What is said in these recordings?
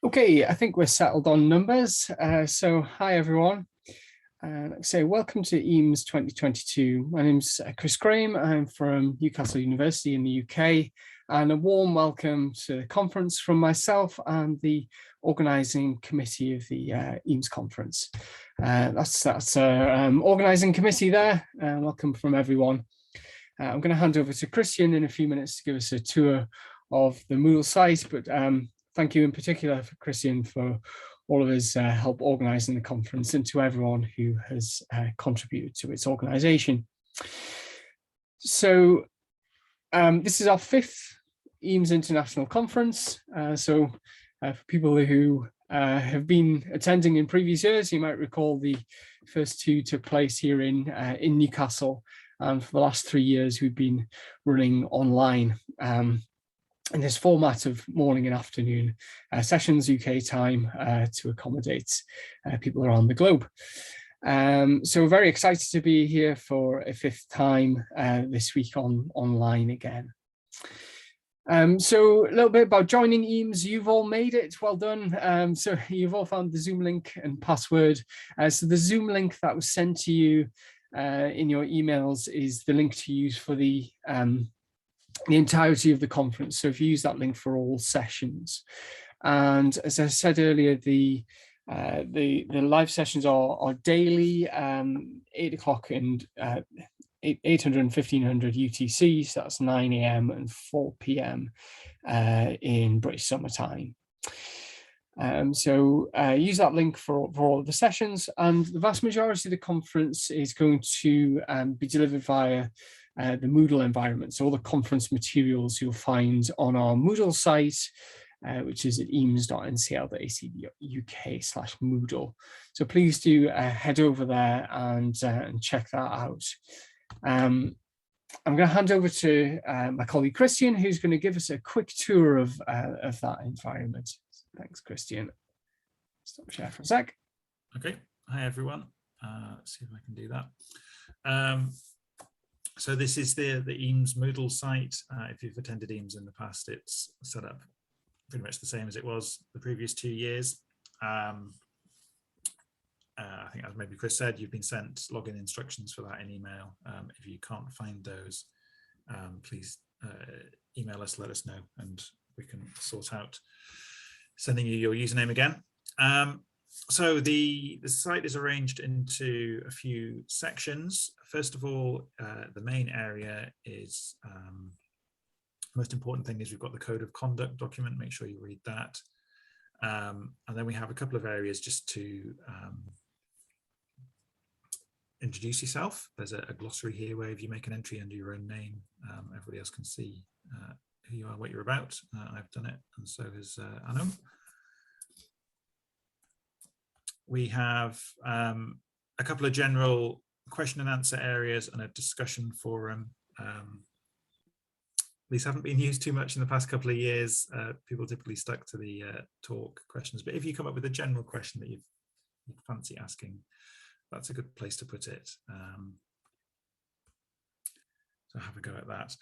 Okay, I think we're settled on numbers. So hi everyone. Like I say, welcome to EAMS 2022. My name's Chris Graham. I'm from Newcastle University in the UK, and a warm welcome to the conference from myself and the organising committee of the EAMS conference. That's organising committee there. Welcome from everyone. I'm going to hand over to Christian in a few minutes to give us a tour of the Moodle site, but thank you in particular for Christian for all of his help organising the conference, and to everyone who has contributed to its organisation. So this is our 5th EAMS International Conference. For people who have been attending in previous years, you might recall the first 2 took place here in Newcastle. And for the last 3 years, we've been running online in this format of morning and afternoon sessions, UK time, to accommodate people around the globe. So we're very excited to be here for a 5th time this week online again. So a little bit about joining EAMS. You've all made it, well done. So you've all found the Zoom link and password. So the Zoom link that was sent to you in your emails is the link to use for the entirety of the conference. So if you use that link for all sessions, and as I said earlier, the live sessions are daily, 8 o'clock and 800 and 1500 UTC, so that's 9 AM and 4 PM in British summertime. Use that link for all of the sessions, and the vast majority of the conference is going to be delivered via the Moodle environment. So all the conference materials you'll find on our Moodle site, which is at eames.ncl.ac.uk/Moodle. So please do head over there and check that out. I'm going to hand over to my colleague Christian, who's going to give us a quick tour of that environment. Thanks, Christian. Stop share for a sec. Okay. Hi, everyone. Let's see if I can do that. So this is the EAMS Moodle site. If you've attended EAMS in the past, it's set up pretty much the same as it was the previous 2 years. I think, as maybe Chris said, you've been sent login instructions for that in email. If you can't find those, please email us, let us know, and we can sort out sending you your username again. So the site is arranged into a few sections. First of all, the main area is, the most important thing is we've got the code of conduct document. Make sure you read that. And then we have a couple of areas just to introduce yourself. There's a glossary here where if you make an entry under your own name, everybody else can see who you are, what you're about. I've done it, and so has Anu. We have a couple of general question and answer areas and a discussion forum. These haven't been used too much in the past couple of years. People typically stuck to the talk questions, but if you come up with a general question that you fancy asking, that's a good place to put it. So have a go at that.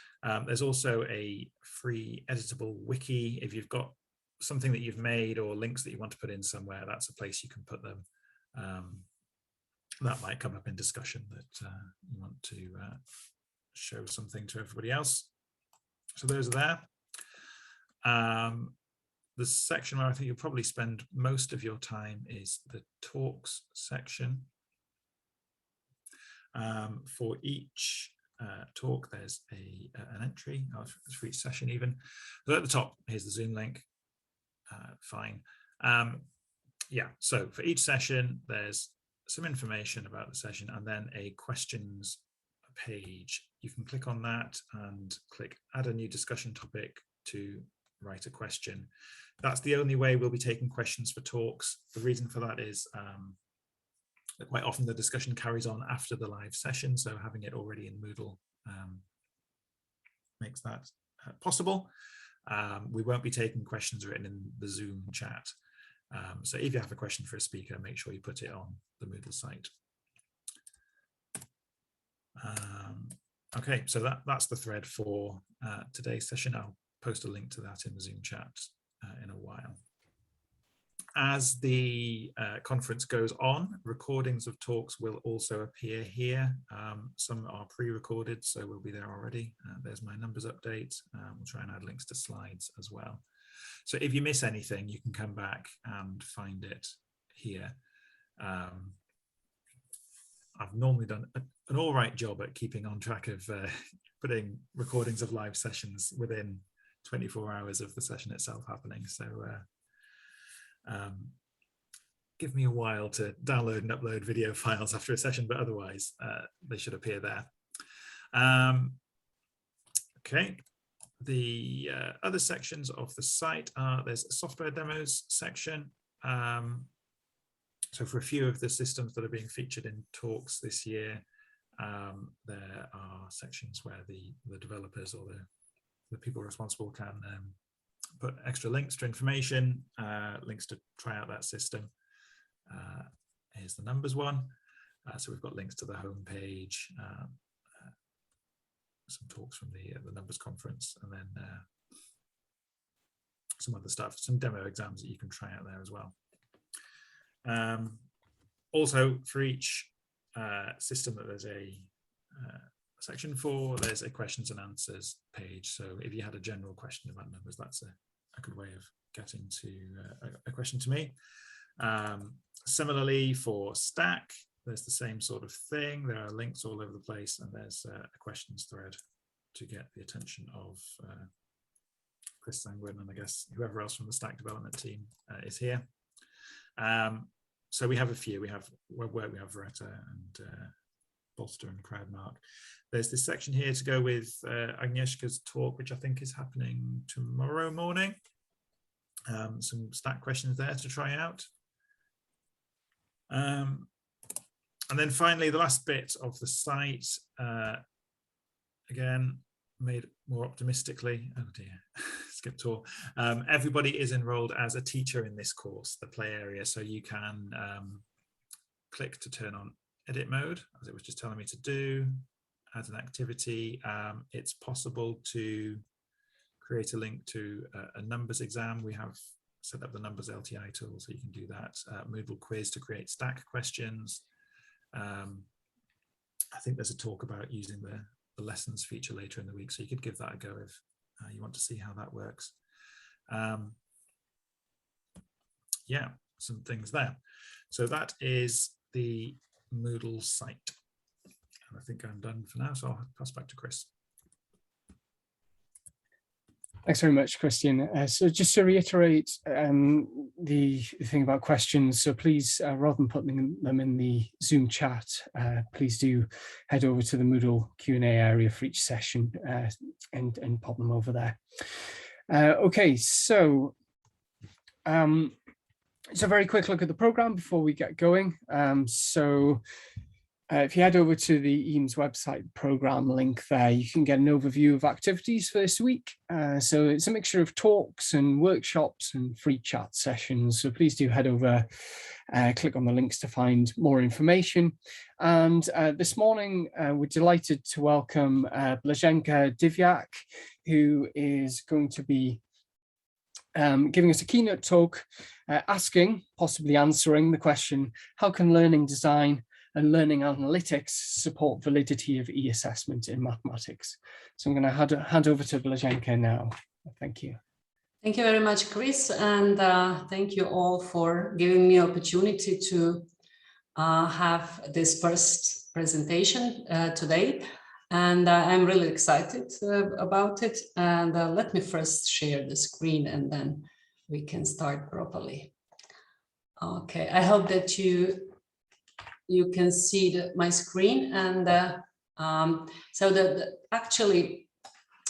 There's also a free editable wiki. If you've got something that you've made or links that you want to put in somewhere, that's a place you can put them. That might come up in discussion that you want to show something to everybody else. So those are there. The section where I think you'll probably spend most of your time is the talks section. For each talk, there's an entry for each session even. So at the top, here's the Zoom link. Fine. Yeah, so for each session, there's some information about the session and then a questions page. You can click on that and click add a new discussion topic to write a question. That's the only way we'll be taking questions for talks. The reason for that is that quite often the discussion carries on after the live session, so having it already in Moodle makes that possible. We won't be taking questions written in the Zoom chat. So if you have a question for a speaker, make sure you put it on the Moodle site. Okay, so that's the thread for today's session. I'll post a link to that in the Zoom chat in a while. as the conference goes on, recordings of talks will also appear here. Some are pre-recorded, so we'll be there already. There's my numbers update. We'll try and add links to slides as well. So if you miss anything, you can come back and find it here. I've normally done an all right job at keeping on track of putting recordings of live sessions within 24 hours of the session itself happening. So give me a while to download and upload video files after a session, but otherwise they should appear there. Okay, the other sections of the site are, there's a software demos section. So for a few of the systems that are being featured in talks this year, there are sections where the developers or the people responsible can put extra links to information, links to try out that system. Here's the numbers one. So we've got links to the homepage, some talks from the numbers conference, and then some other stuff, some demo exams that you can try out there as well. Also, for each system that there's a section for, there's a questions and answers page. So if you had a general question about numbers, that's a good way of getting to a question to me. Similarly, for Stack, there's the same sort of thing. There are links all over the place, and there's a questions thread to get the attention of Chris Sanguin, and I guess whoever else from the Stack development team is here. So we have a few. We have work. We have Veretta and Bolster and Crowdmark. There's this section here to go with Agnieszka's talk, which I think is happening tomorrow morning. Some Stack questions there to try out. And then finally, the last bit of the site, again, made more optimistically. Oh dear, skip tour. Everybody is enrolled as a teacher in this course, the play area. So you can click to turn on edit mode, as it was just telling me to do, add an activity. It's possible to create a link to a numbers exam. We have set up the numbers LTI tool, so you can do that. Moodle quiz to create Stack questions. I think there's a talk about using the lessons feature later in the week, so you could give that a go if you want to see how that works. Yeah, some things there. So that is the Moodle site. And I think I'm done for now, so I'll pass back to Chris. Thanks very much, Christian. So just to reiterate the thing about questions, so please, rather than putting them in the Zoom chat, please do head over to the Moodle Q&A area for each session and pop them over there. Okay, so it's a very quick look at the program before we get going. If you head over to the EAMS website program link there, you can get an overview of activities for this week. So it's a mixture of talks and workshops and free chat sessions. So please do head over, click on the links to find more information. And this morning, we're delighted to welcome Blaženka Divjak, who is going to be giving us a keynote talk, asking, possibly answering the question, how can learning design and learning analytics support validity of e-assessment in mathematics? So I'm going to hand over to Blaženka now. Thank you. Thank you very much, Chris, and thank you all for giving me opportunity to have this first presentation today. And I'm really excited about it. And let me first share the screen and then we can start properly. Okay, I hope that you can see my screen. And actually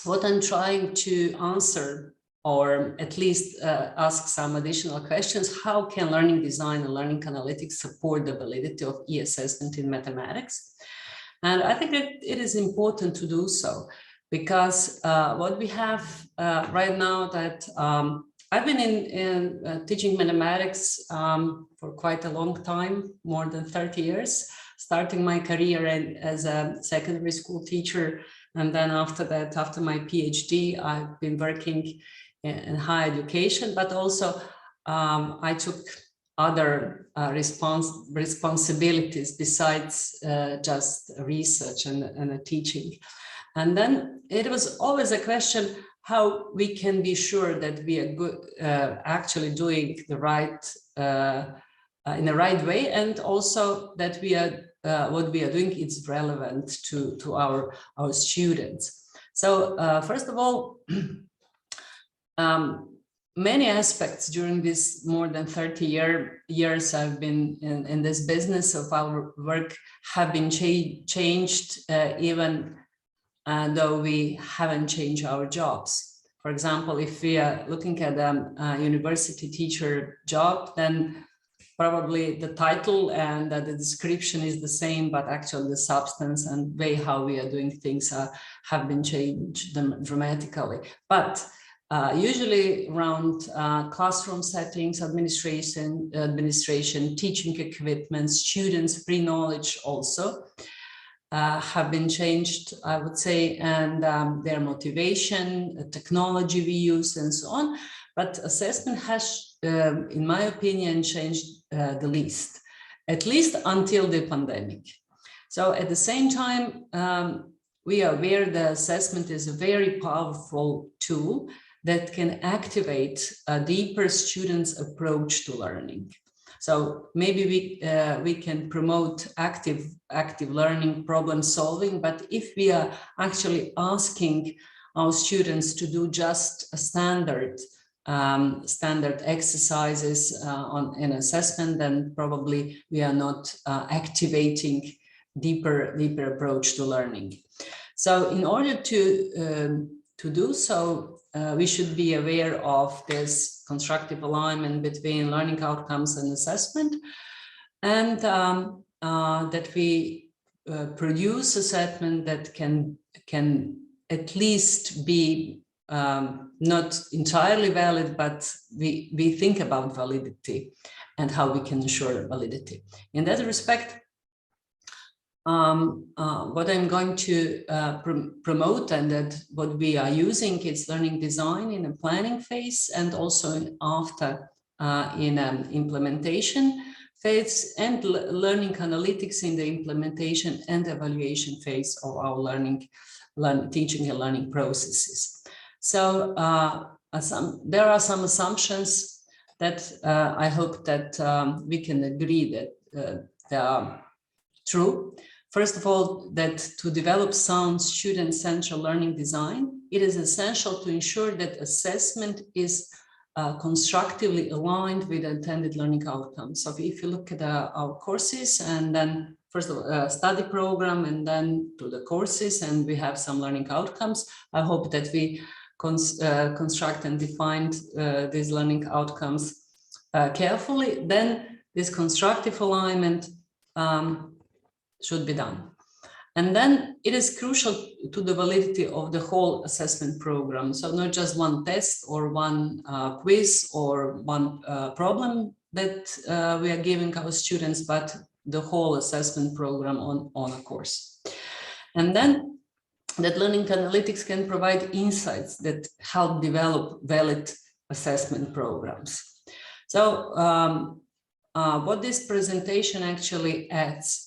what I'm trying to answer, or at least ask some additional questions, how can learning design and learning analytics support the validity of e-assessment in mathematics? And I think that it is important to do so, because what we have right now, that I've been in teaching mathematics for quite a long time, more than 30 years, starting my career as a secondary school teacher. And then after that, after my PhD, I've been working in higher education, but also I took other responsibilities besides just research and teaching. And then it was always a question how we can be sure that we are good, actually doing the right, in the right way, and also that we are what we are doing is relevant to our students. So first of all, many aspects during this more than 30 years I've been in this business of our work have been changed, even though we haven't changed our jobs. For example, if we are looking at a university teacher job, then probably the title and the description is the same, but actually the substance and way how we are doing things have been changed dramatically. But usually around classroom settings, administration, teaching equipment, students, pre-knowledge also have been changed, I would say, and their motivation, technology we use, and so on. But assessment has, in my opinion, changed the least, at least until the pandemic. So at the same time, we are aware that assessment is a very powerful tool that can activate a deeper students' approach to learning. So maybe we can promote active learning, problem solving, but if we are actually asking our students to do just a standard exercises on an assessment, then probably we are not activating deeper approach to learning. So in order to do so, we should be aware of this constructive alignment between learning outcomes and assessment, and that we produce assessment that can at least be not entirely valid, but we think about validity and how we can ensure validity. In that respect, what I'm going to promote, and that what we are using is learning design in a planning phase, and also after in an implementation phase, and learning analytics in the implementation and evaluation phase of our teaching and learning processes. So there are some assumptions that I hope that we can agree that they are true. First of all, that to develop sound student-centered learning design, it is essential to ensure that assessment is constructively aligned with intended learning outcomes. So if you look at our courses, and then first of all, study program, and then to the courses, and we have some learning outcomes, I hope that we construct and define these learning outcomes carefully. Then this constructive alignment should be done. And then it is crucial to the validity of the whole assessment program. So not just one test or one quiz or one problem that we are giving our students, but the whole assessment program on a course. And then that learning analytics can provide insights that help develop valid assessment programs. So what this presentation actually adds,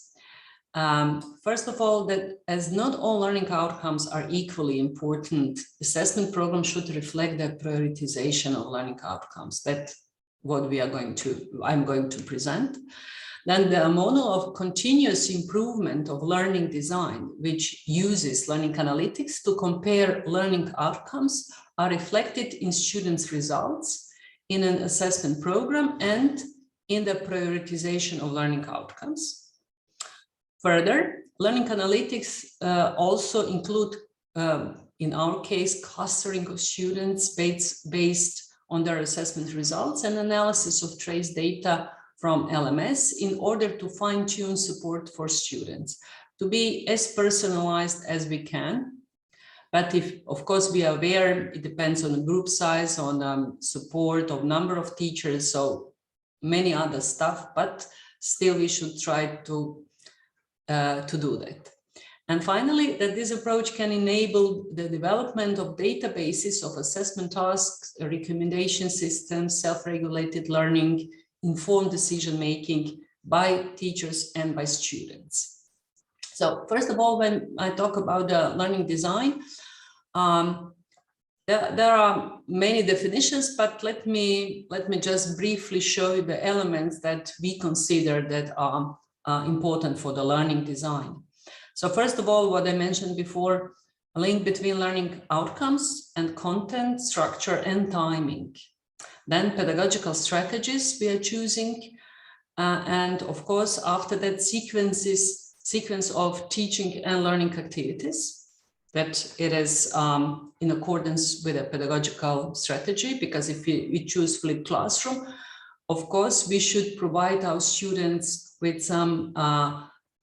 first of all, that as not all learning outcomes are equally important, assessment programs should reflect the prioritization of learning outcomes. That's what I'm going to present. Then the model of continuous improvement of learning design, which uses learning analytics to compare learning outcomes, are reflected in students' results in an assessment program and in the prioritization of learning outcomes. Further, learning analytics also include, in our case, clustering of students based on their assessment results and analysis of trace data from LMS in order to fine-tune support for students, to be as personalized as we can. But if, of course, we are aware, it depends on the group size, on support of number of teachers, so many other stuff, but still we should try to do that. And finally, that this approach can enable the development of databases of assessment tasks, recommendation systems, self-regulated learning, informed decision-making by teachers and by students. So first of all, when I talk about the learning design, there are many definitions, but let me just briefly show you the elements that we consider that are important for the learning design. So first of all, what I mentioned before, a link between learning outcomes and content, structure, and timing. Then pedagogical strategies we are choosing. And of course, after that, sequence of teaching and learning activities, that it is in accordance with a pedagogical strategy, because if we choose flipped classroom, of course, we should provide our students with some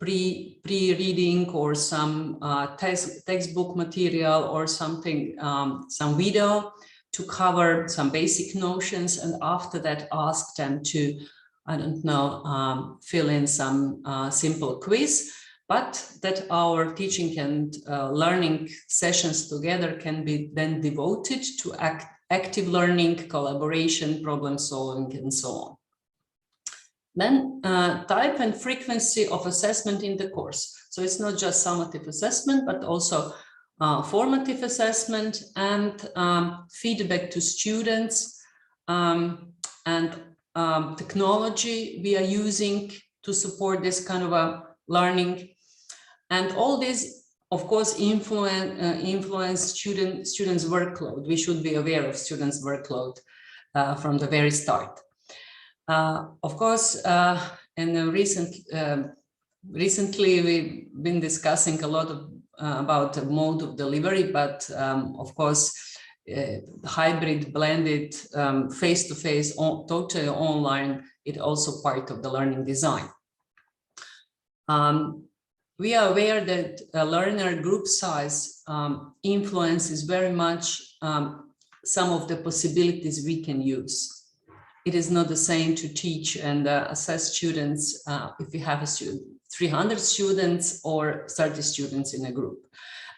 pre-reading or some textbook material or something, some video to cover some basic notions, and after that ask them to, I don't know, fill in some simple quiz, but that our teaching and learning sessions together can be then devoted to active learning, collaboration, problem solving, and so on. Then type and frequency of assessment in the course. So it's not just summative assessment, but also formative assessment and feedback to students, and technology we are using to support this kind of a learning. And all this, of course, influence students' workload. We should be aware of students' workload from the very start. Of course, and recently we've been discussing a lot about the mode of delivery, but of course, hybrid, blended, face-to-face, totally online, it's also part of the learning design. We are aware that learner group size influences very much some of the possibilities we can use. It is not the same to teach and assess students if we have 300 students or 30 students in a group.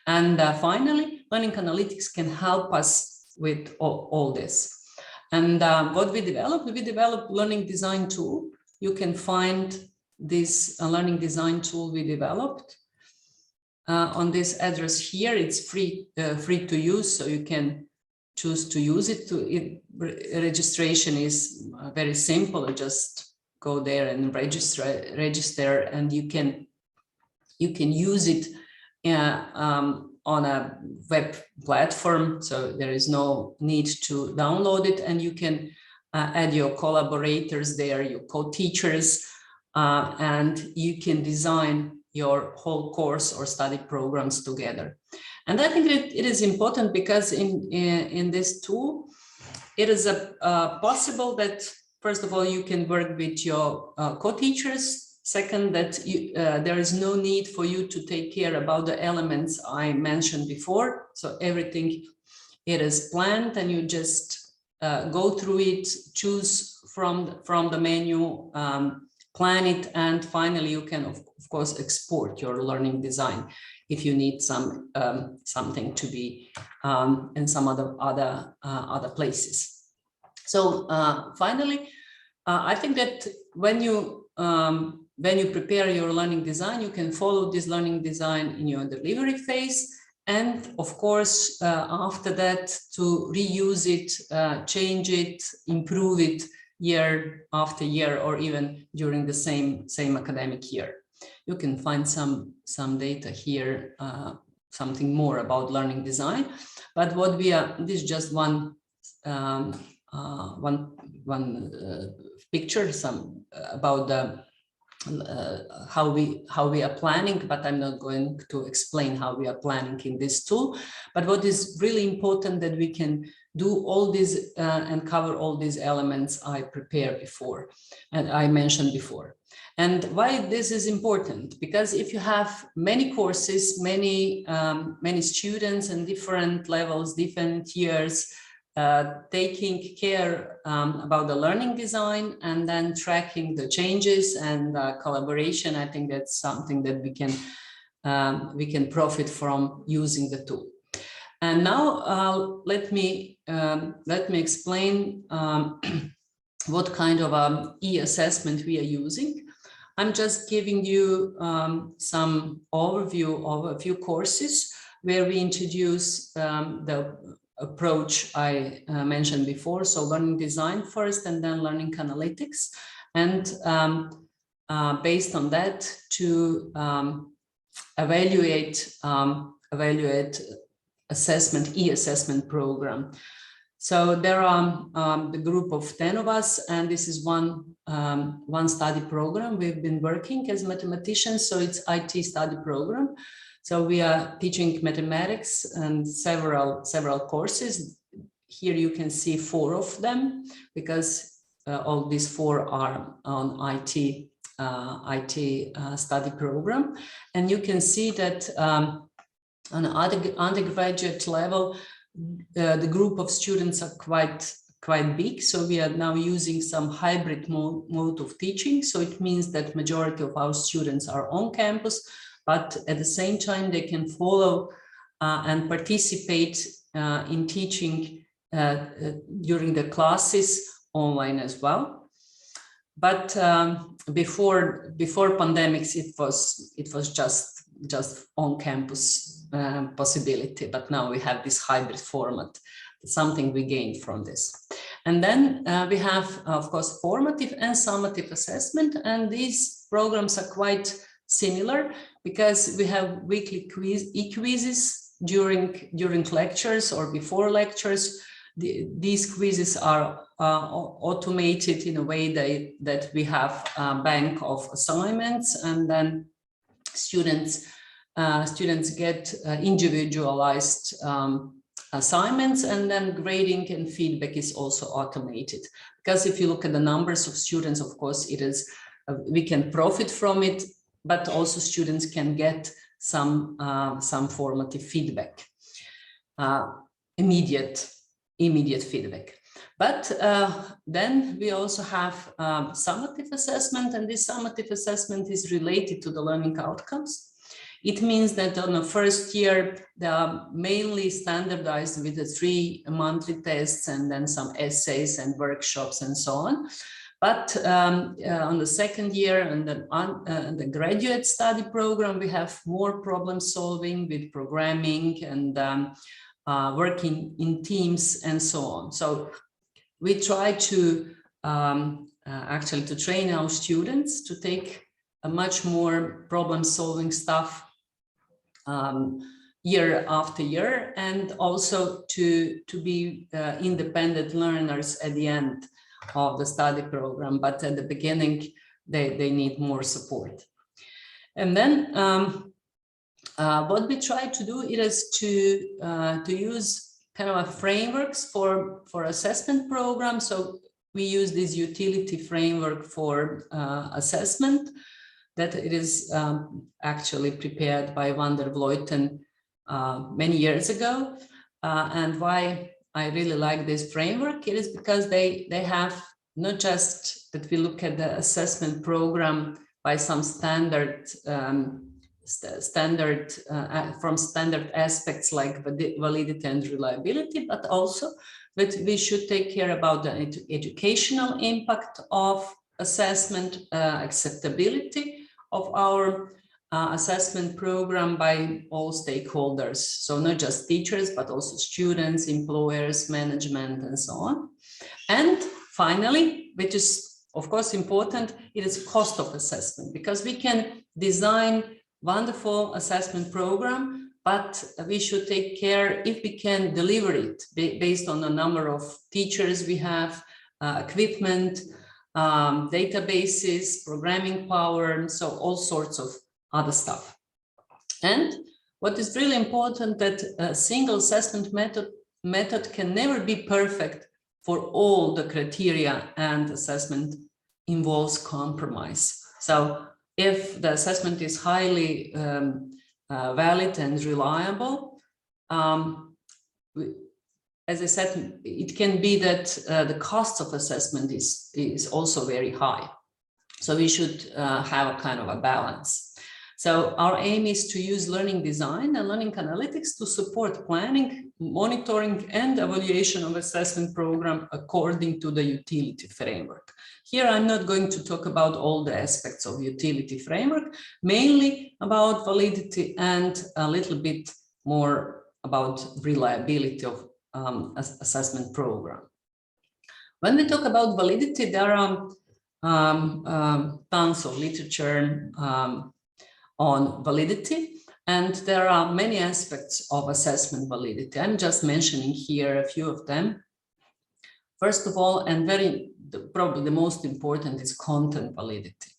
And finally, learning analytics can help us with all this. And what we developed learning design tool. You can find this learning design tool we developed on this address here. It's free to use, so you can choose to use it. Registration is very simple. You just go there and register, and you can use it on a web platform. So there is no need to download it, and you can add your collaborators there, your co-teachers, and you can design your whole course or study programs together. And I think that it is important because in this tool, it is possible that, first of all, you can work with your co-teachers. Second, that there is no need for you to take care about the elements I mentioned before. So everything, it is planned, and you just go through it, choose from the menu, plan it, and finally you can of course export your learning design if you need some something to be in some other places. So finally, I think that when you prepare your learning design, you can follow this learning design in your delivery phase, and of course after that to reuse it, change it, improve it year after year, or even during the same academic year. You can find some data here, something more about learning design. But what we are, this is just one picture, some about the how we are planning, but I'm not going to explain how we are planning in this tool. But what is really important that we can do all these and cover all these elements I prepared before and I mentioned before. And why this is important? Because if you have many courses, many students and different levels, different years, taking care about the learning design and then tracking the changes and collaboration, I think that's something that we can we can profit from using the tool. And now let me explain what kind of e-assessment we are using. I'm just giving you some overview of a few courses where we introduce the approach I mentioned before. So learning design first, and then learning analytics. And based on that, to evaluate assessment, e-assessment program. So there are the group of 10 of us, and this is one study program. We've been working as mathematicians, so it's IT study program. So we are teaching mathematics and several courses. Here you can see 4 of them, because all these 4 are on IT study program. And you can see that on undergraduate level, the group of students are quite big. So we are now using some hybrid mode of teaching. So it means that majority of our students are on campus, but at the same time they can follow and participate in teaching during the classes online as well. But before pandemics, it was just on campus possibility, but now we have this hybrid format, something we gained from this. And then we have, of course, formative and summative assessment, and these programs are quite similar because we have weekly quizzes during lectures or before lectures. These quizzes are automated in a way that we have a bank of assignments, and then students get individualized assignments, and then grading and feedback is also automated. Because if you look at the numbers of students, of course, it is we can profit from it, but also students can get some formative feedback, immediate feedback. But then we also have summative assessment, and this summative assessment is related to the learning outcomes. It means that on the first year, they are mainly standardized with the 3 monthly tests and then some essays and workshops and so on. But on the second year and the graduate study program, we have more problem solving with programming and working in teams and so on. So we try to actually to train our students to take a much more problem solving stuff year after year, and also to be independent learners at the end of the study program, but at the beginning they need more support. And then what we try to do is to use kind of frameworks for assessment programs. So we use this utility framework for assessment that it is actually prepared by Van der Vleuten many years ago. And why I really like this framework, it is because they have not just that we look at the assessment program by some standard aspects like validity and reliability, but also that we should take care about the educational impact of assessment, acceptability of our assessment program by all stakeholders. So not just teachers, but also students, employers, management, and so on. And finally, which is of course important, it is cost of assessment, because we can design wonderful assessment program, but we should take care if we can deliver it based on the number of teachers we have, equipment, databases, programming power, so all sorts of other stuff. And what is really important, that a single assessment method can never be perfect for all the criteria, and assessment involves compromise. So if the assessment is highly valid and reliable, as I said, it can be that the cost of assessment is also very high. So we should have a kind of a balance. So our aim is to use learning design and learning analytics to support planning, monitoring, and evaluation of assessment program according to the utility framework. Here, I'm not going to talk about all the aspects of utility framework, mainly about validity and a little bit more about reliability of assessment program. When we talk about validity, there are tons of literature on validity, and there are many aspects of assessment validity. I'm just mentioning here a few of them. First of all, and probably the most important, is content validity.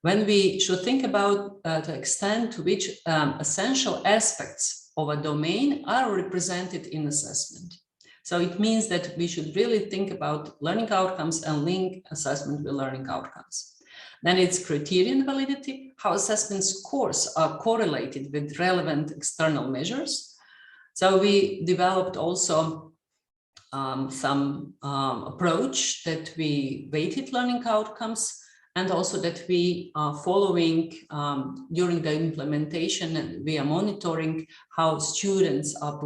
When we should think about the extent to which essential aspects of a domain are represented in assessment. So it means that we should really think about learning outcomes and link assessment with learning outcomes. Then it's criterion validity, how assessment scores are correlated with relevant external measures. So we developed also some approach that we weighted learning outcomes, and also that we are following during the implementation, and we are monitoring how students are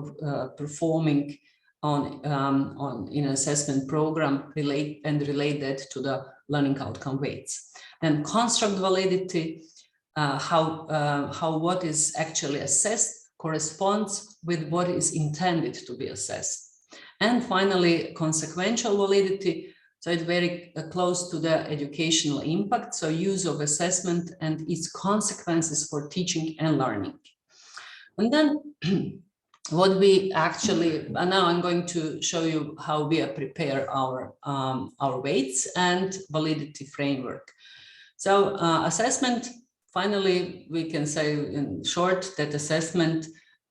performing in assessment program, relate that to the learning outcome weights. Then construct validity, how what is actually assessed corresponds with what is intended to be assessed. And finally, consequential validity. So it's very close to the educational impact. So use of assessment and its consequences for teaching and learning. And then what we actually, and now I'm going to show you how we prepare our weights and validity framework. So assessment, finally, we can say in short that assessment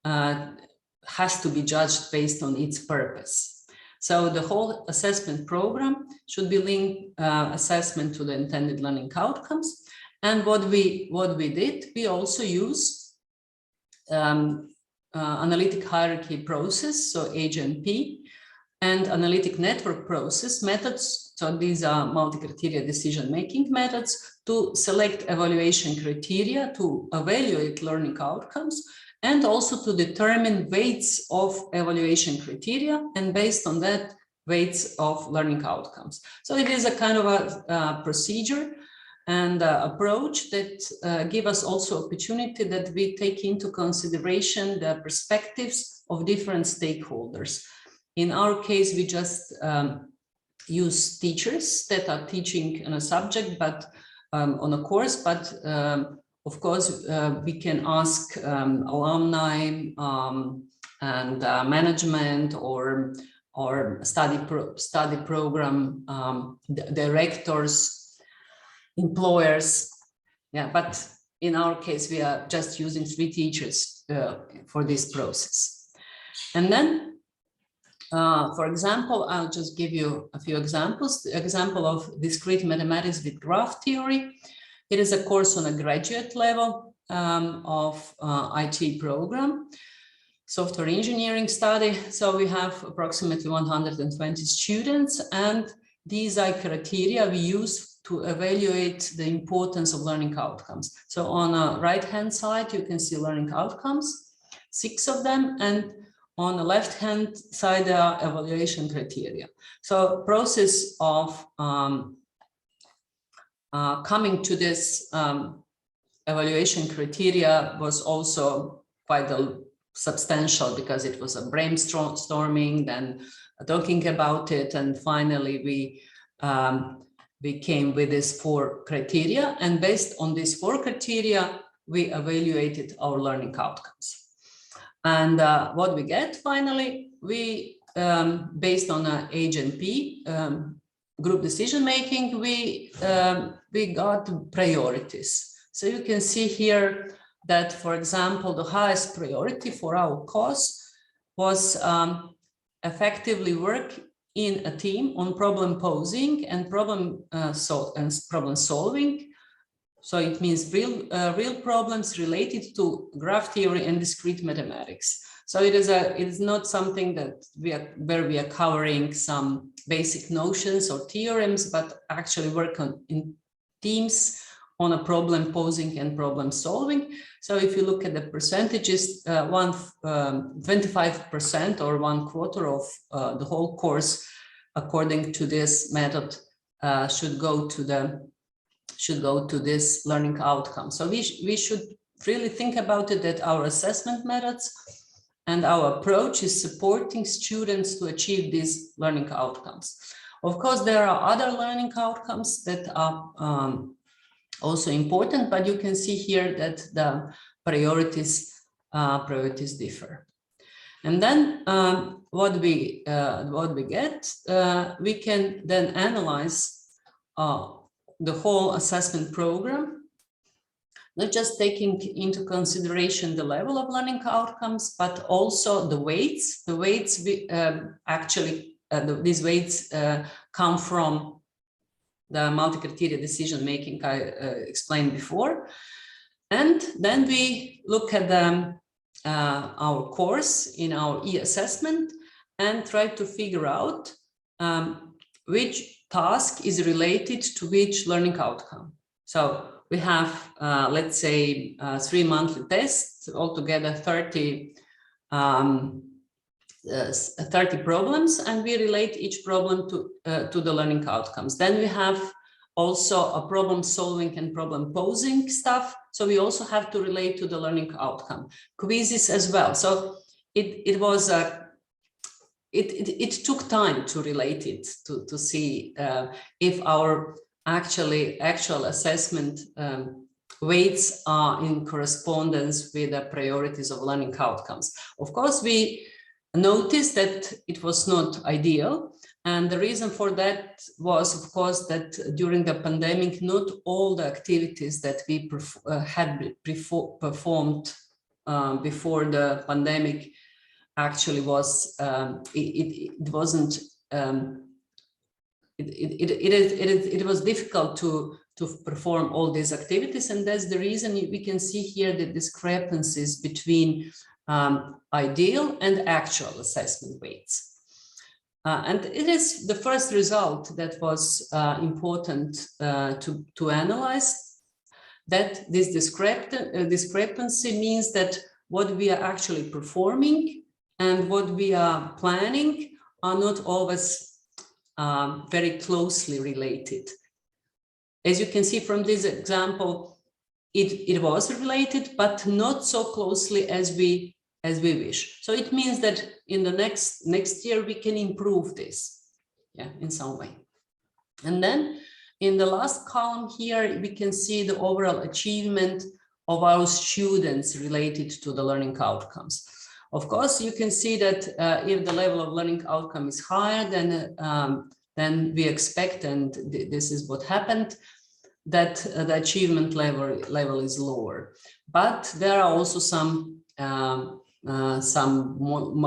has to be judged based on its purpose. So the whole assessment program should be linked assessment to the intended learning outcomes. And what we did, we also use analytic hierarchy process, so AGNP, and analytic network process methods. So these are multi-criteria decision-making methods to select evaluation criteria to evaluate learning outcomes, and also to determine weights of evaluation criteria, and based on that, weights of learning outcomes. So it is a kind of a procedure and approach that give us also opportunity that we take into consideration the perspectives of different stakeholders. In our case, we just use teachers that are teaching on a subject, but on a course, but of course, we can ask alumni and management or study program directors, employers. Yeah, but in our case, we are just using 3 teachers for this process. And then, for example, I'll just give you a few examples. The example of discrete mathematics with graph theory. It is a course on a graduate level of IT program, software engineering study. So we have approximately 120 students, and these are criteria we use to evaluate the importance of learning outcomes. So on the right-hand side, you can see learning outcomes, 6 of them, and on the left-hand side, there are evaluation criteria. So process of coming to this evaluation criteria was also quite substantial, because it was a brainstorming, then talking about it, and finally we came with these 4 criteria, and based on these 4 criteria, we evaluated our learning outcomes. And what we get finally, we based on AGNP group decision making, we got priorities. So you can see here that, for example, the highest priority for our course was effectively work in a team on problem posing and problem solving. So it means real problems related to graph theory and discrete mathematics. So it is not something that where we are covering some basic notions or theorems, but actually work in teams on a problem posing and problem solving. So if you look at the percentages, 25% or 1/4 of the whole course, according to this method, should go to this learning outcome. So we should really think about it, that our assessment methods and our approach is supporting students to achieve these learning outcomes. Of course, there are other learning outcomes that are also important, but you can see here that the priorities differ. And then what we get, we can then analyze the whole assessment program, not just taking into consideration the level of learning outcomes, but also the weights. The weights these weights come from the multi-criteria decision-making I explained before. And then we look at our course in our e-assessment and try to figure out which task is related to which learning outcome. So we have, let's say, 3 monthly tests, altogether 30 problems, and we relate each problem to the learning outcomes. Then we have also a problem solving and problem posing stuff. So we also have to relate to the learning outcome. Quizzes as well. So it took time to relate it, to see if our actual assessment weights are in correspondence with the priorities of learning outcomes. Of course, we noticed that it was not ideal. And the reason for that was, of course, that during the pandemic, not all the activities that we had performed before the pandemic actually was, it was difficult to perform all these activities. And that's the reason we can see here the discrepancies between ideal and actual assessment weights. And it is the first result that was important to analyze, that this discrepancy means that what we are actually performing and what we are planning are not always very closely related. As you can see from this example, it was related, but not so closely as we wish. So it means that in the next year we can improve this, in some way. And then in the last column here, we can see the overall achievement of our students related to the learning outcomes. Of course, you can see that if the level of learning outcome is higher than we expect, and this is what happened, that the achievement level is lower. But there are also some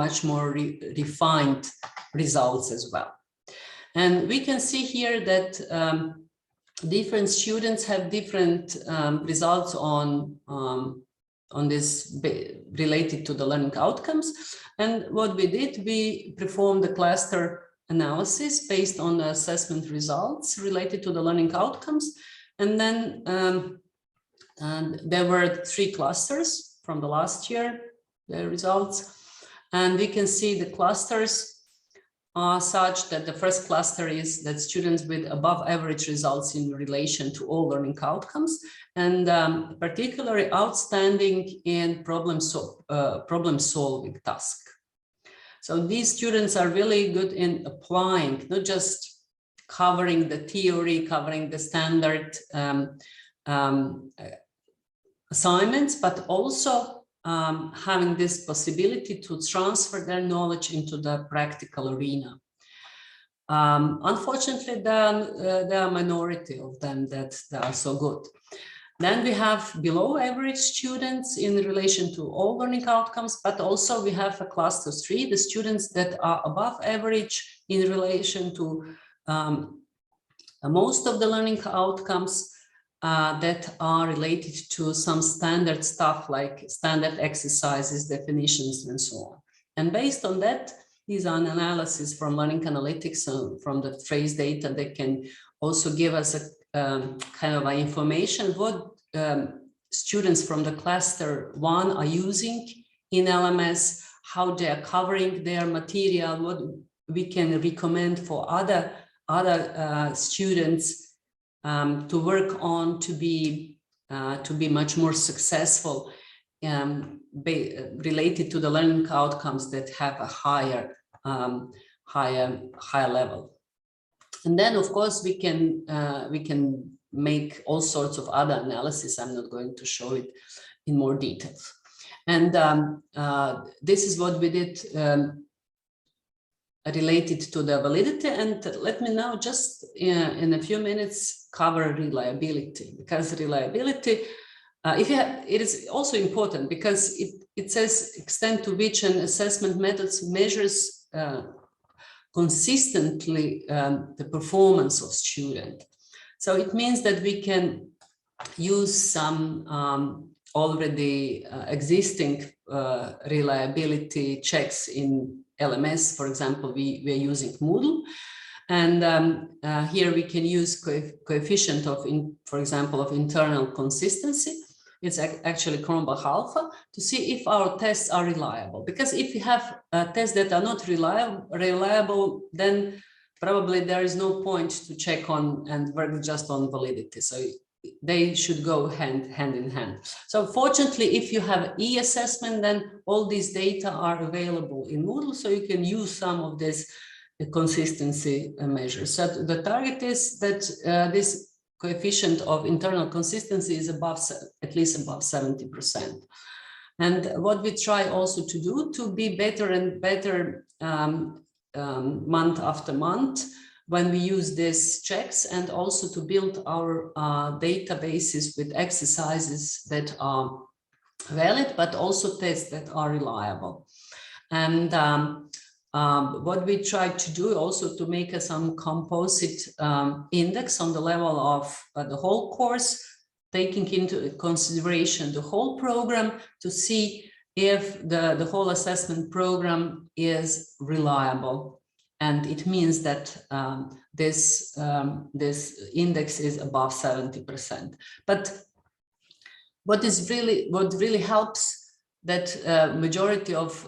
much more refined results as well. And we can see here that different students have different results on this related to the learning outcomes. And what we did, we performed a cluster analysis based on the assessment results related to the learning outcomes. And then there were 3 clusters from the last year, the results. And we can see the clusters are such that the first cluster is that students with above average results in relation to all learning outcomes, and particularly outstanding in problem solving task. So these students are really good in applying, not just covering the theory, covering the standard assignments, but also having this possibility to transfer their knowledge into the practical arena. Unfortunately, there are a minority of them that are so good. Then we have below average students in relation to all learning outcomes, but also we have a cluster 3, the students that are above average in relation to most of the learning outcomes that are related to some standard stuff like standard exercises, definitions, and so on. And based on that, these are analyses from learning analytics and from the trace data that can also give us kind of information, what students from the cluster 1 are using in LMS, how they are covering their material, what we can recommend for other students to work on to be much more successful related to the learning outcomes that have a higher level. And then, of course, we can make all sorts of other analysis. I'm not going to show it in more details. And this is what we did related to the validity. And let me now just in a few minutes cover reliability, because reliability, it is also important because it says extent to which an assessment methods measures consistently the performance of student. So it means that we can use some already existing reliability checks in LMS. For example, we are using Moodle, and here we can use coefficient of, for example, of internal consistency. It's actually Cronbach alpha, to see if our tests are reliable. Because if you have tests that are not reliable, then probably there is no point to check on and work just on validity. So they should go hand in hand. So fortunately, if you have e-assessment, then all these data are available in Moodle, so you can use some of this consistency measures. So the target is that this coefficient of internal consistency is above, at least above 70%. And what we try also to do to be better and better month after month when we use these checks, and also to build our databases with exercises that are valid, but also tests that are reliable. And what we try to do also to make some composite index on the level of the whole course, taking into consideration the whole program to see if the whole assessment program is reliable. And it means that this index is above 70%. But what really helps, that majority of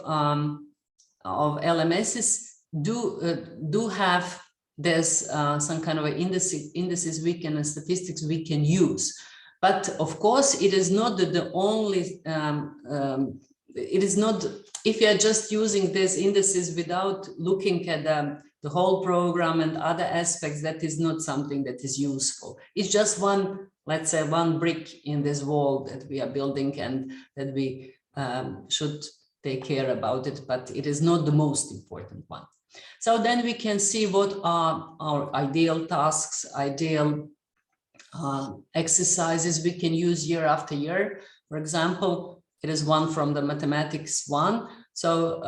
LMSs do have this some kind of indices we can, and statistics we can use. But of course, it is not the only. It is not, if you are just using these indices without looking at the whole program and other aspects, that is not something that is useful. It's just one, let's say, one brick in this wall that we are building, and that we should take care about it, but it is not the most important one. So then we can see what are our ideal tasks, ideal exercises we can use year after year. For example, it is one from the mathematics one. So,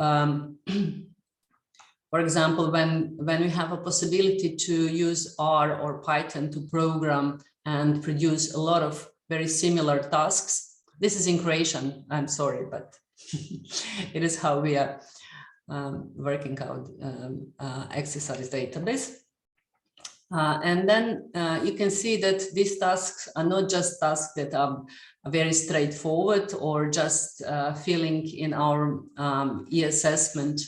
for example, when we have a possibility to use R or Python to program and produce a lot of very similar tasks, this is in Croatian, I'm sorry, but it is how we are working out exercise database. And then you can see that these tasks are not just tasks that are very straightforward or just filling in our e-assessment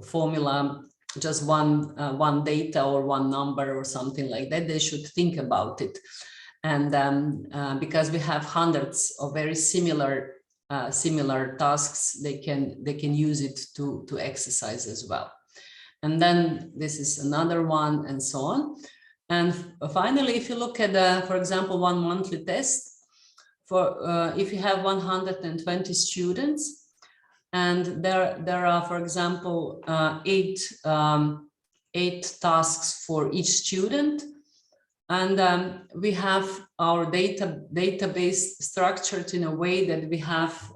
formula, just one data or one number or something like that. They should think about it. And because we have hundreds of very similar tasks, they can use it to exercise as well. And then this is another one, and so on. And finally, if you look at, for example, one monthly test, for if you have 120 students, and there are, for example, eight tasks for each student, and we have our database structured in a way that we have,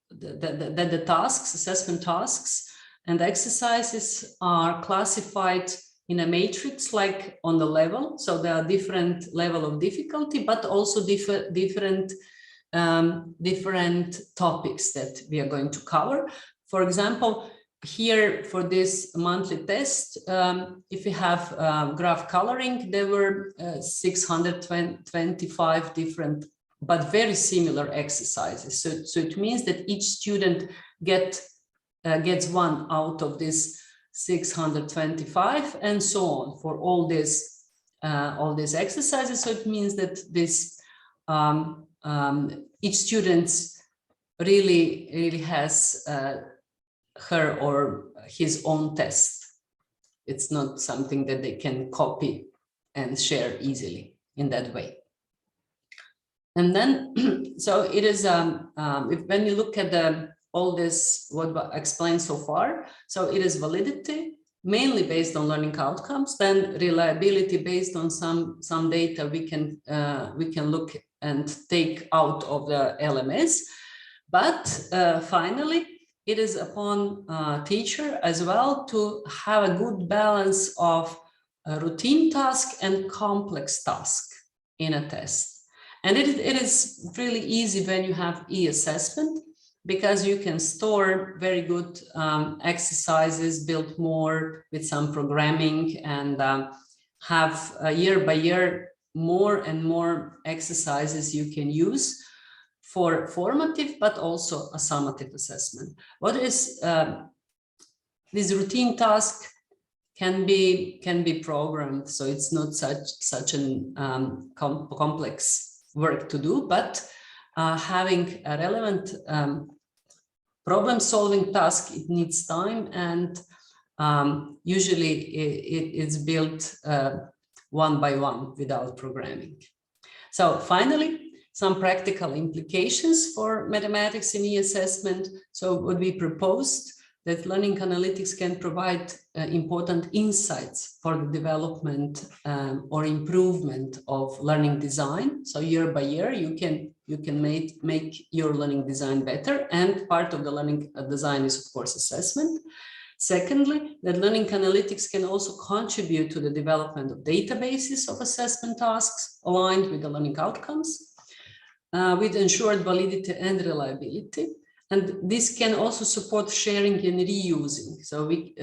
the tasks, assessment tasks and exercises are classified in a matrix, like on the level. So there are different level of difficulty, but also different topics that we are going to cover. For example, here for this monthly test, if we have graph coloring, there were 625 different but very similar exercises. So it means that each student gets one out of this 625 and so on for all these exercises. So it means that this each student really has her or his own test. It's not something that they can copy and share easily in that way. And then, so it is, when you look at all this, what I explained so far, so it is validity, mainly based on learning outcomes, then reliability based on some data we can look and take out of the LMS. But finally, it is upon teacher as well to have a good balance of a routine task and complex task in a test. And it is really easy when you have e-assessment, because you can store very good exercises, build more with some programming, and have year by year more and more exercises you can use for formative, but also a summative assessment. What is this routine task can be programmed, so it's not such an complex work to do, but having a relevant problem-solving task, it needs time, and usually it's built one by one without programming. So finally, some practical implications for mathematics in e-assessment. So what we proposed, that learning analytics can provide important insights for the development or improvement of learning design. So year by year, you can make your learning design better, and part of the learning design is, of course, assessment. Secondly, that learning analytics can also contribute to the development of databases of assessment tasks aligned with the learning outcomes, with ensured validity and reliability. And this can also support sharing and reusing. So we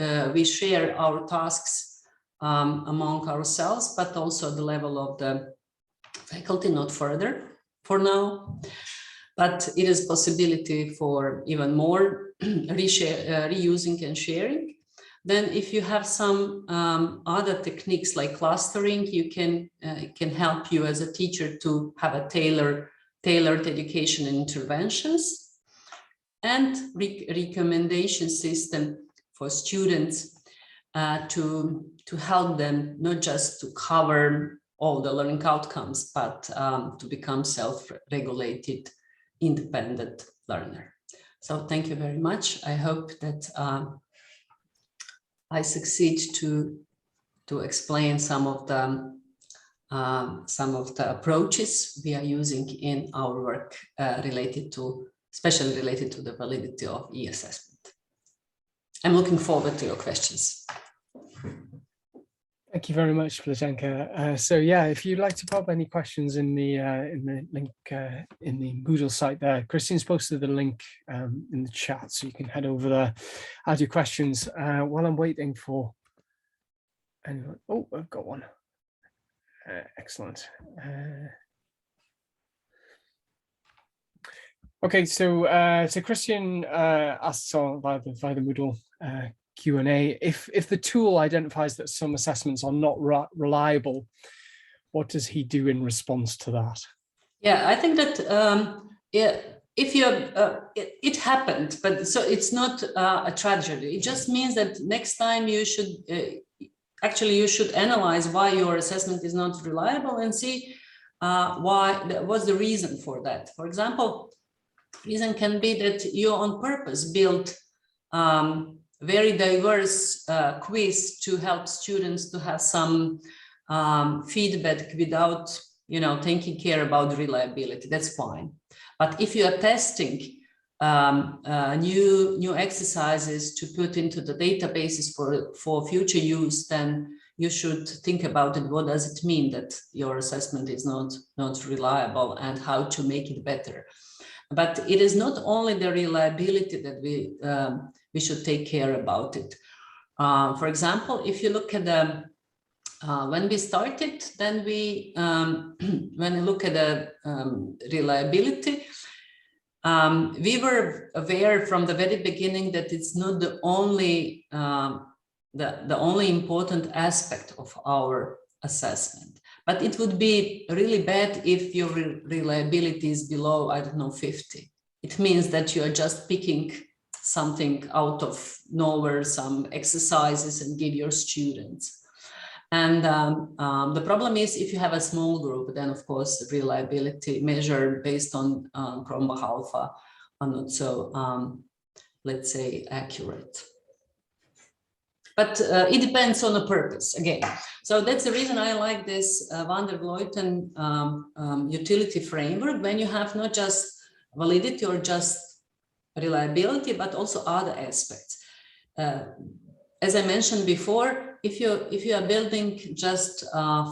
share our tasks among ourselves, but also at the level of the faculty, not further for now. But it is possibility for even more reusing and sharing. Then if you have some other techniques like clustering, you can help you as a teacher to have a tailored education and interventions, and recommendation system for students to help them not just to cover all the learning outcomes, but to become self-regulated, independent learner. So thank you very much. I hope that I succeed to explain some of the approaches we are using in our work especially related to the validity of e-assessment. I'm looking forward to your questions. Thank you very much, Placenka. So yeah, if you'd like to pop any questions in the link in the Moodle site there, Christine's posted the link in the chat, so you can head over there, add your questions. While I'm waiting for anyone. Oh, I've got one. Excellent. Okay, so Christian asks via the Moodle Q&A, if the tool identifies that some assessments are not reliable, what does he do in response to that? Yeah, I think that if you it happened, but so it's not a tragedy. It just means that next time you should you should analyze why your assessment is not reliable and see what's the reason for that. For example, reason can be that you on purpose built very diverse quiz to help students to have some feedback without, taking care about reliability. That's fine. But if you are testing new exercises to put into the databases for future use, then you should think about it. What does it mean that your assessment is not reliable, and how to make it better? But it is not only the reliability that we should take care about it. For example, if you look at the when we started, then we when we look at the reliability, we were aware from the very beginning that it's not the only the only important aspect of our assessment, but it would be really bad if your reliability is below, I don't know, 50. It means that you are just picking something out of nowhere, some exercises, and give your students. And the problem is, if you have a small group, then of course the reliability measured based on Cronbach alpha are not so, let's say, accurate. But it depends on the purpose again. So that's the reason I like this van der Vleuten utility framework, when you have not just validity or just reliability, but also other aspects. As I mentioned before, if you are building just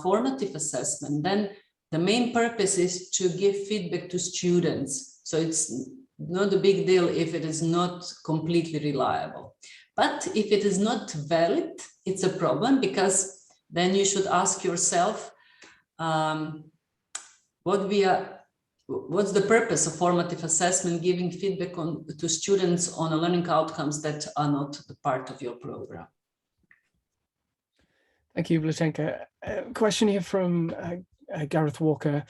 formative assessment, then the main purpose is to give feedback to students. So it's not a big deal if it is not completely reliable. But if it is not valid, it's a problem, because then you should ask yourself, what's the purpose of formative assessment, giving feedback to students on learning outcomes that are not the part of your program? Thank you, Blaženka. Question here from Gareth Walker.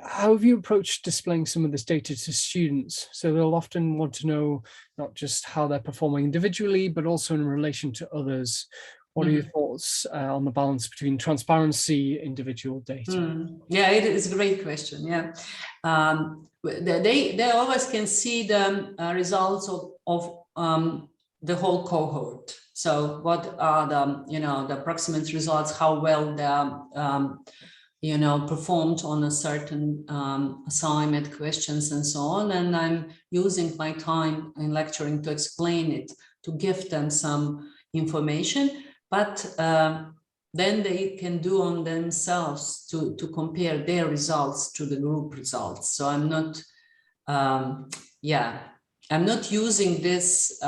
How have you approached displaying some of this data to students? So they'll often want to know not just how they're performing individually, but also in relation to others. What are your thoughts on the balance between transparency, individual data? Yeah, it is a great question. Yeah, they always can see the results of the whole cohort. So what are the the approximate results? How well they are performed on a certain assignment, questions, and so on. And I'm using my time in lecturing to explain it, to give them some information. But then they can do on themselves to compare their results to the group results. So I'm not, I'm not using this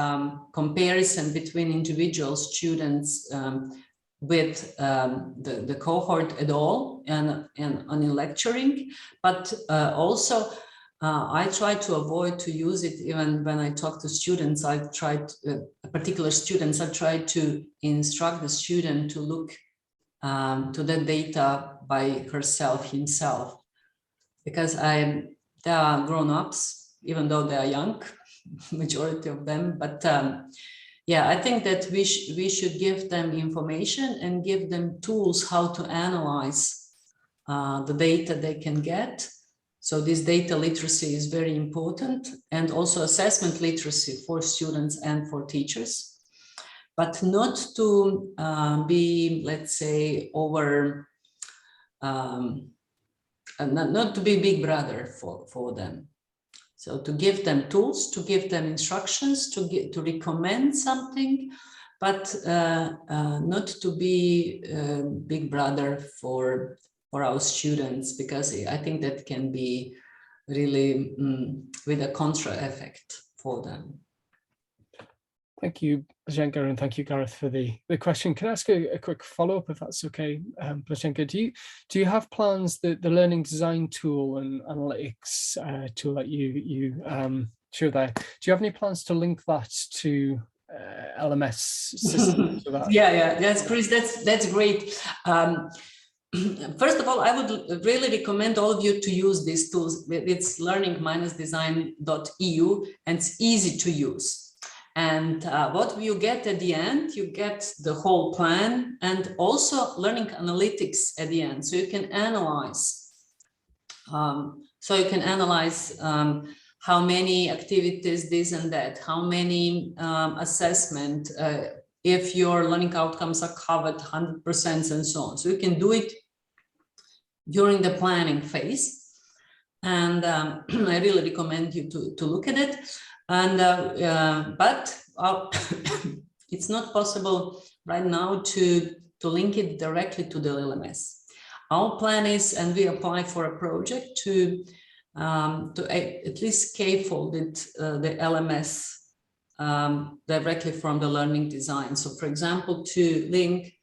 comparison between individual students with the cohort at all, and in lecturing, but also I try to avoid to use it even when I talk to students. I've tried, particular students, I try to instruct the student to look to the data by herself, himself, because they are grown-ups, even though they are young, majority of them, but yeah, I think that we should give them information and give them tools how to analyze the data they can get. So this data literacy is very important, and also assessment literacy for students and for teachers, but not to be, let's say, over, not to be big brother for them. So to give them tools, to give them instructions, to recommend something, but not to be big brother for our students, because I think that can be really with a contra effect for them. Thank you, Blaženka, and thank you, Gareth, for the question. Can I ask a quick follow-up, if that's okay? Blaženka, do you have plans, the learning design tool and analytics tool that you showed there, do you have any plans to link that to LMS systems? Yeah, that's Chris, that's great. First of all, I would really recommend all of you to use these tools. It's learning-design.eu, and it's easy to use. And what you get at the end, you get the whole plan and also learning analytics at the end. So you can analyze. How many activities, this and that, how many assessment, if your learning outcomes are covered 100% and so on. So you can do it during the planning phase. And I really recommend you to look at it. And but it's not possible right now to link it directly to the LMS. Our plan is, and we apply for a project to at least scaffold it, the LMS directly from the learning design. So for example, to link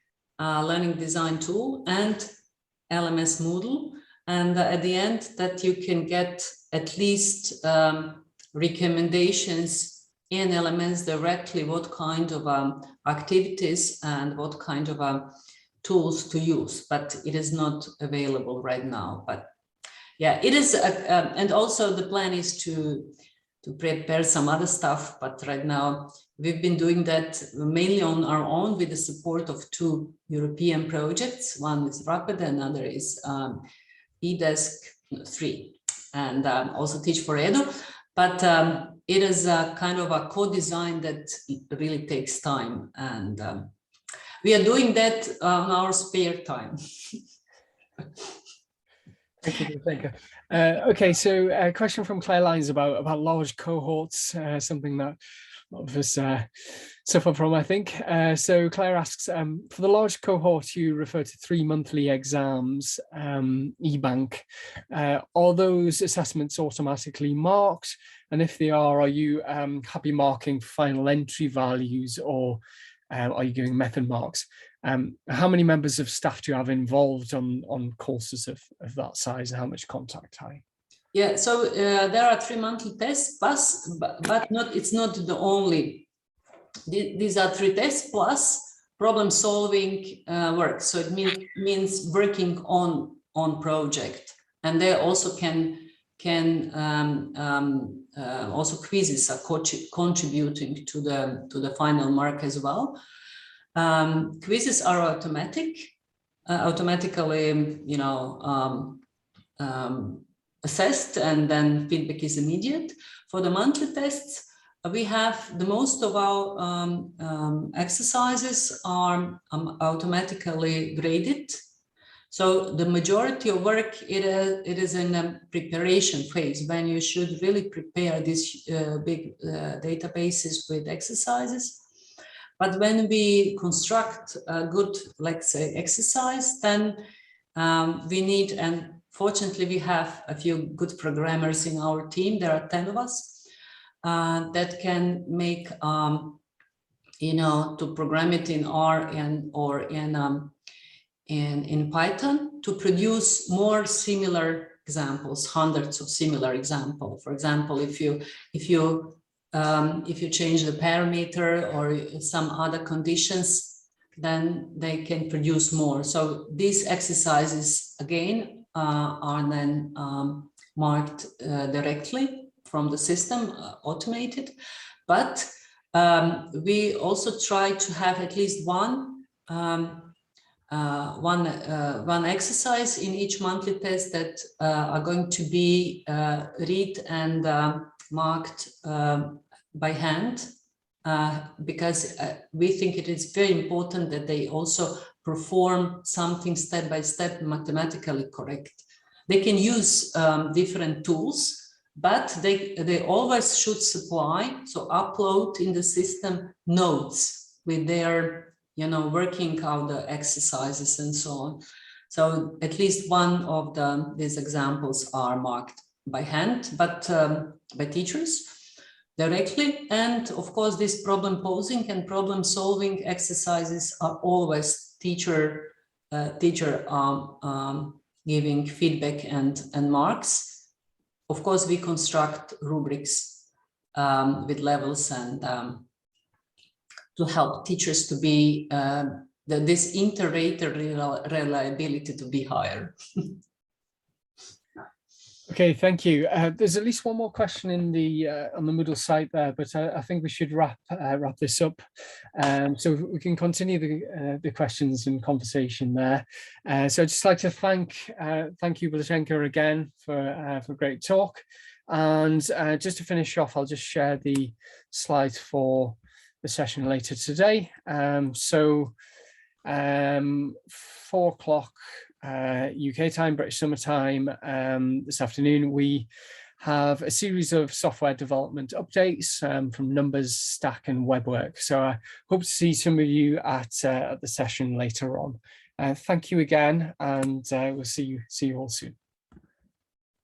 learning design tool and LMS Moodle, and at the end that you can get at least recommendations in LMS directly, what kind of activities and what kind of tools to use, but it is not available right now. But yeah, it is, and also the plan is to prepare some other stuff, but right now we've been doing that mainly on our own with the support of 2 European projects. One is Rapid, another is eDesk 3, and also Teach for Edu. But it is a kind of a co-design that it really takes time, and we are doing that on our spare time. Thank you, Zdenka. Okay, so a question from Claire Lines about large cohorts, something that a lot of us suffer from, I think. So Claire asks, for the large cohort, you refer to 3 monthly exams, eBank. Are those assessments automatically marked? And if they are you happy marking final entry values, or are you giving method marks? How many members of staff do you have involved on courses of that size, and how much contact time? Yeah, so there are 3 monthly tests plus, but not, it's not the only. These are 3 tests plus problem solving work. So it means working on project, and they also can also quizzes are contributing to the final mark as well. Quizzes are automatically, you know, assessed, and then feedback is immediate. For the monthly tests, we have the most of our exercises are automatically graded. So the majority of work, it is in a preparation phase, when you should really prepare these big databases with exercises. But when we construct a good, let's say, exercise, then we need, and fortunately we have a few good programmers in our team, there are 10 of us, that can make, you know, to program it in R or in Python to produce more similar examples, hundreds of similar examples. For example, if you change the parameter or some other conditions, then they can produce more. So these exercises again are then marked directly from the system, automated. But we also try to have at least one exercise in each monthly test that are going to be read and marked by hand, because we think it is very important that they also perform something step by step, mathematically correct. They can use different tools, but they always should supply, so upload in the system notes with their, you know, working out the exercises and so on. So at least one of these examples are marked by hand, but by teachers directly. And of course, this problem posing and problem solving exercises are always teacher giving feedback and marks. Of course, we construct rubrics with levels and to help teachers to be this inter-rater reliability to be higher. Okay, thank you. There's at least one more question in the on the Moodle site there, but I think we should wrap this up, so we can continue the questions and conversation there. So I'd just like to thank you, Zdenka, again for a great talk. And just to finish off, I'll just share the slides for the session later today. So 4 o'clock UK time, British summer time, this afternoon, we have a series of software development updates from Numbers, Stack and WebWork. So I hope to see some of you at the session later on. Thank you again, and we'll see you all soon.